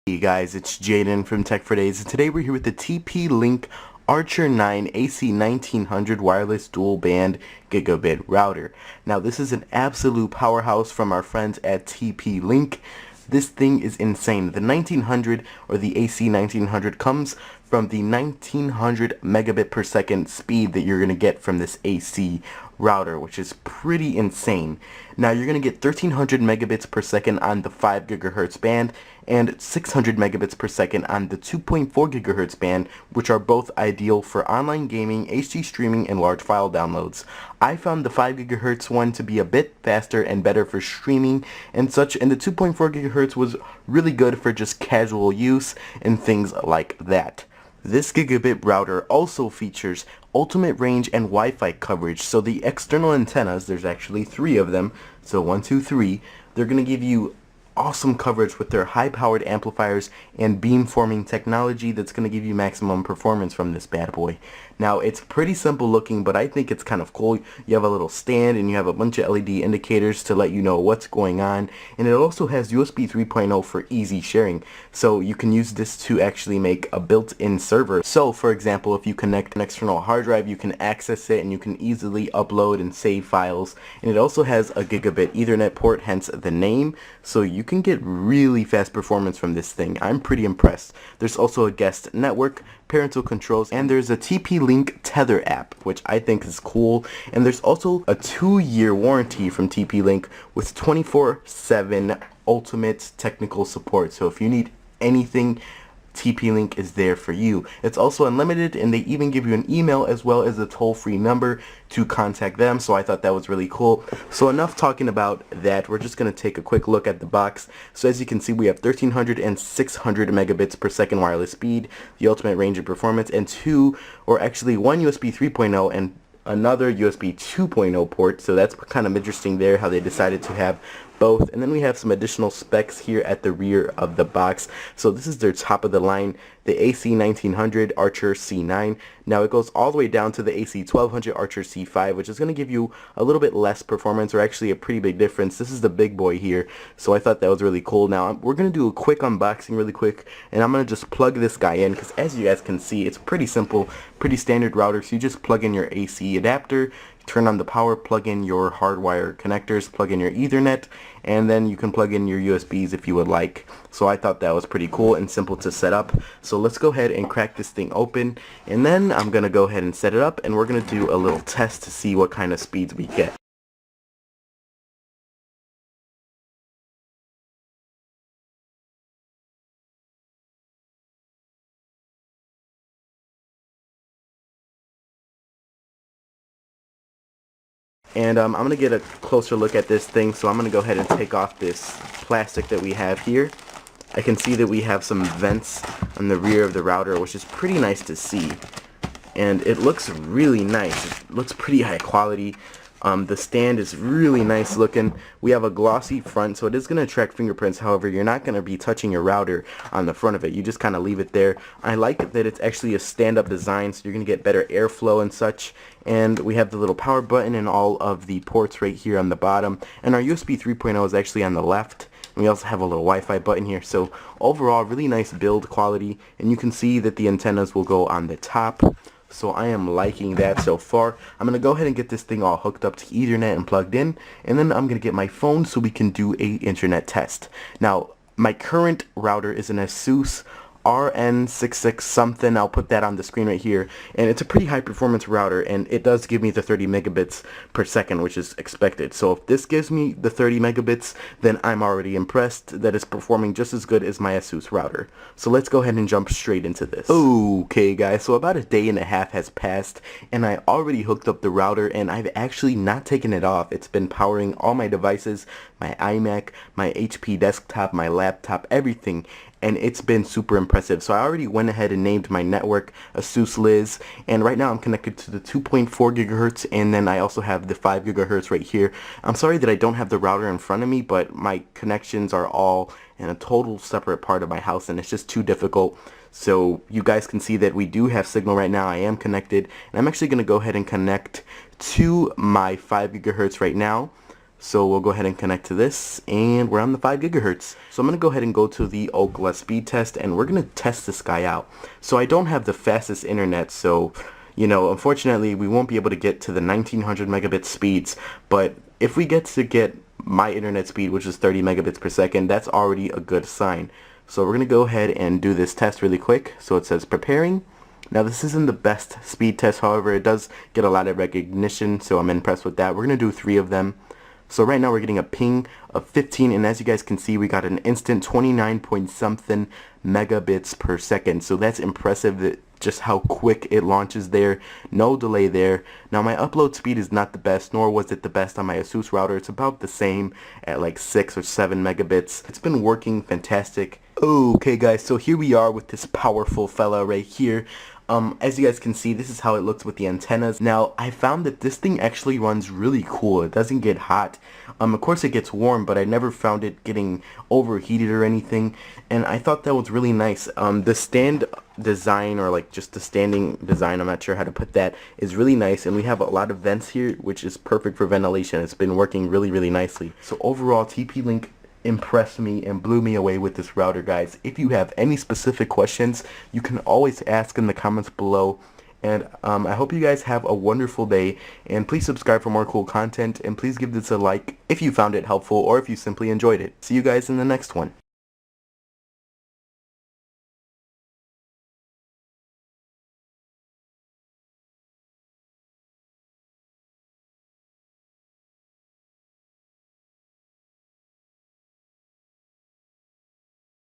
Hey guys, it's Jaden from Tech for Days, and today we're here with the TP-Link Archer 9 AC1900 wireless dual band gigabit router. Now this is an absolute powerhouse from our friends at TP-Link. This thing is insane. The 1900 or the AC1900 comes from the 1900 megabit per second speed that you're going to get from this AC router, which is pretty insane. Now you're going to get 1300 megabits per second on the 5 gigahertz band and 600 megabits per second on the 2.4 gigahertz band, which are both ideal for online gaming, HD streaming, and large file downloads. I found the 5 gigahertz one to be a bit faster and better for streaming and such, and the 2.4 gigahertz was really good for just casual use and things like that. This gigabit router also features ultimate range and Wi-Fi coverage, so the external antennas, there's actually 3 of them, so 1, 2, 3, they're going to give you awesome coverage with their high-powered amplifiers and beamforming technology that's going to give you maximum performance from this bad boy. Now it's pretty simple looking, but I think it's kind of cool. You have a little stand and you have a bunch of LED indicators to let you know what's going on, and it also has USB 3.0 for easy sharing, so you can use this to actually make a built-in server. So for example, if you connect an external hard drive, you can access it and you can easily upload and save files. And it also has a gigabit Ethernet port, hence the name, so you can get really fast performance from this thing. I'm pretty impressed. There's also a guest network, parental controls, and there's a TP-Link Tether app, which I think is cool. And there's also a 2-year warranty from TP-Link with 24/7 ultimate technical support. So if you need anything, TP-Link is there for you. It's also unlimited, and they even give you an email as well as a toll-free number to contact them, so I thought that was really cool. So enough talking about that, we're just going to take a quick look at the box. So as you can see, we have 1300 and 600 megabits per second wireless speed, the ultimate range and performance, and one USB 3.0 and another USB 2.0 port, so that's kind of interesting there how they decided to have both. And then we have some additional specs here at the rear of the box. So this is their top of the line, the AC1900 Archer C9. Now it goes all the way down to the AC1200 Archer C5, which is going to give you a little bit less performance, or actually a pretty big difference. This is the big boy here, so I thought that was really cool. Now we're going to do a quick unboxing really quick, and I'm going to just plug this guy in, because as you guys can see, it's pretty simple, pretty standard router. So you just plug in your AC adapter, turn on the power, plug in your hardwire connectors, plug in your Ethernet, and then you can plug in your USBs if you would like. So I thought that was pretty cool and simple to set up. So let's go ahead and crack this thing open, and then I'm gonna go ahead and set it up, and we're gonna do a little test to see what kind of speeds we get. And I'm going to get a closer look at this thing, so I'm going to go ahead and take off this plastic that we have here. I can see that we have some vents on the rear of the router, which is pretty nice to see. And it looks really nice. It looks pretty high quality. The stand is really nice looking. We have a glossy front, so it is going to attract fingerprints. However, you're not going to be touching your router on the front of it. You just kind of leave it there. I like that it's actually a stand-up design, so you're going to get better airflow and such. And we have the little power button and all of the ports right here on the bottom. And our USB 3.0 is actually on the left. And we also have a little Wi-Fi button here. So overall, really nice build quality. And you can see that the antennas will go on the top. So I am liking that so far. I'm going to go ahead and get this thing all hooked up to Ethernet and plugged in, and then I'm going to get my phone so we can do a internet test. Now, my current router is an ASUS RN66 something. I'll put that on the screen right here, and it's a pretty high performance router, and it does give me the 30 megabits per second, which is expected. So if this gives me the 30 megabits, then I'm already impressed that it's performing just as good as my ASUS router. So let's go ahead and jump straight into this. Okay guys, so about a day and a half has passed, and I already hooked up the router, and I've actually not taken it off. It's been powering all my devices, my iMac, my HP desktop, my laptop, everything, and it's been super impressive. So I already went ahead and named my network ASUS Liz, and right now I'm connected to the 2.4 gigahertz, and then I also have the 5 gigahertz right here. I'm sorry that I don't have the router in front of me, but my connections are all in a total separate part of my house, and it's just too difficult. So you guys can see that we do have signal right now. I am connected, and I'm actually going to go ahead and connect to my 5 gigahertz right now. So we'll go ahead and connect to this, and we're on the 5 gigahertz. So I'm going to go ahead and go to the Ookla speed test, and we're going to test this guy out. So I don't have the fastest internet, so unfortunately we won't be able to get to the 1900 megabit speeds, but if we get my internet speed, which is 30 megabits per second, that's already a good sign. So we're going to go ahead and do this test really quick. So it says preparing. Now this isn't the best speed test, however it does get a lot of recognition, so I'm impressed with that. We're going to do 3 of them. So right now we're getting a ping of 15, and as you guys can see, we got an instant 29 point something megabits per second. So that's impressive, that just how quick it launches there. No delay there. Now my upload speed is not the best, nor was it the best on my Asus router. It's about the same at like 6 or 7 megabits. It's been working fantastic. Okay guys, so here we are with this powerful fella right here. As you guys can see, this is how it looks with the antennas. Now, I found that this thing actually runs really cool. It doesn't get hot. Of course it gets warm, but I never found it getting overheated or anything. And I thought that was really nice. The stand design, or like just the standing design, I'm not sure how to put that, is really nice. And we have a lot of vents here, which is perfect for ventilation. It's been working really, really nicely. So overall, TP-Link impressed me and blew me away with this router, guys. If you have any specific questions, you can always ask in the comments below. And I hope you guys have a wonderful day, and please subscribe for more cool content, and please give this a like if you found it helpful or if you simply enjoyed it. See you guys in the next one.